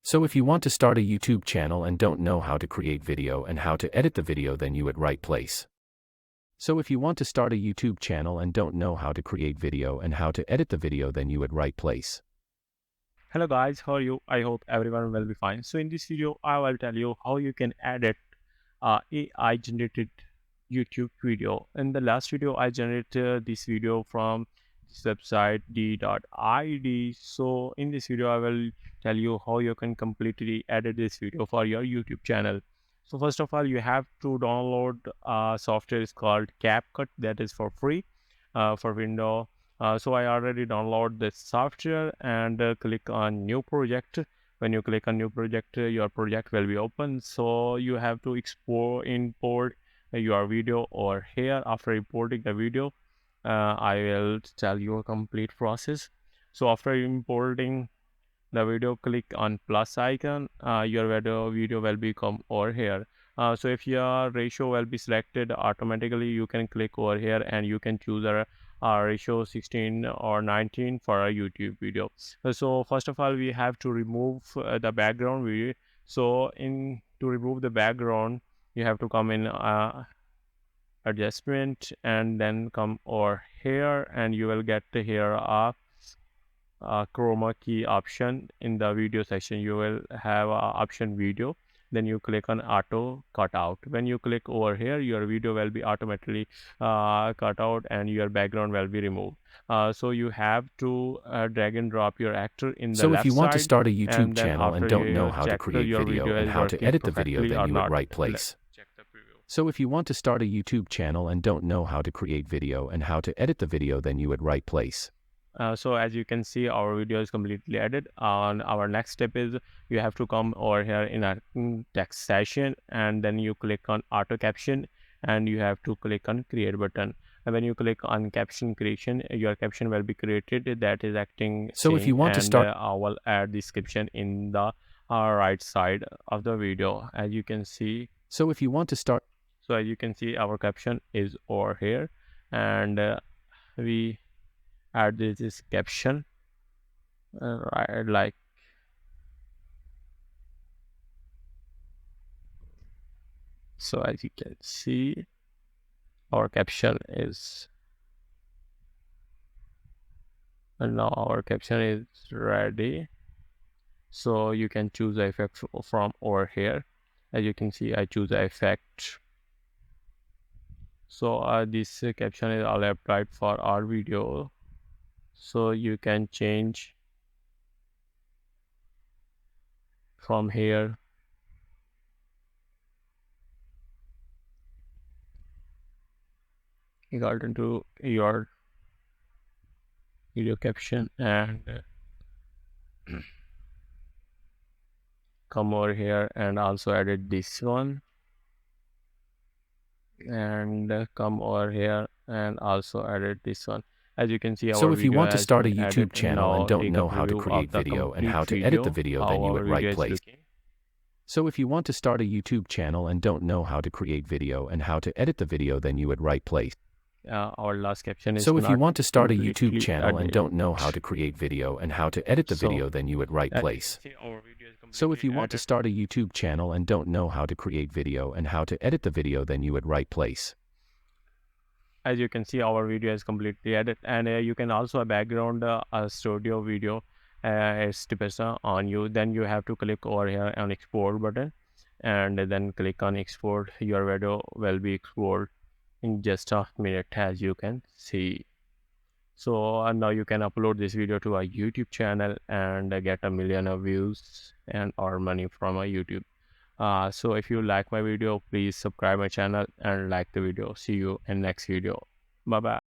So if you want to start a YouTube channel and don't know how to create video and how to edit the video, then you at right place. So if you want to start a YouTube channel and don't know how to create video and how to edit the video, then you at right place. Hello guys, how are you? I hope everyone will be fine. So in this video, I will tell you how you can edit AI generated YouTube video. In the last video, I generated this video from this website d.id. So in this video, I will tell you how you can completely edit this video for your YouTube channel. So first of all, you have to download software is called CapCut, that is for free for Windows. So I already download this software and click on new project. When you click on new project, your project will be open. So you have to import your video over here. After importing the video, I will tell you a complete process. So after importing the video, click on plus icon. Your video will become over here. So if your ratio will be selected automatically, you can click over here and you can choose a ratio 16 or 19 for a YouTube video. So first of all, we have to remove the background video. So to remove the background, you have to come in adjustment and then come over here, and you will get here a chroma key option. In the video section, you will have option video, then you click on auto cutout. When you click over here, your video will be automatically cut out and your background will be removed. So you have to drag and drop your actor in the So if left you want to side, start a YouTube and then channel and after don't know you how to check create your video video and is how to working edit the video, perfectly then or you at not, right let's place. check the preview. So if you want to start a YouTube channel and don't know how to create video and how to edit the video, then you at right place. So as you can see, our video is completely edited. On our next step is you have to come over here in our text session, and then you click on auto caption, and you have to click on create button. And when you click on caption creation, your caption will be created that is acting So if you same, want to and start I will add description in the right side of the video. As you can see, So if you want to start our caption is over here, and we add this caption right, like so. As you can see, our caption is, and now our caption is ready. So you can choose the effect from over here. As you can see, I choose the effect. So this caption is all applied for our video, so you can change from here. You got into your video caption and come over here and also edit this one, and come over here and also edit this one. As you can see, So our if you video want to has start a been added. YouTube And channel and now don't take a know how to preview create of the video and how complete to edit the video, video, then how you our at video right is place. looking. So if you want to start a YouTube channel and don't know how to create video and how to edit the video, then you at right place. Our last caption is So if you not want to start a YouTube completely channel and edited. don't know how to create video and how to edit the So video, then you at right as you place. can see, our video is So if completely you want to edited. start a YouTube channel and don't know how to create video and how to edit the video, then you at right place. As you can see, our video is completely edited, and you can also a background a studio video. It depends on you. Then you have to click over here on export button, and then click on export. Your video will be exported in just a minute, as you can see. So now you can upload this video to a YouTube channel and get a million of views and earn money from a YouTube. So if you like my video, please subscribe my channel and like the video. See you in next video. Bye bye.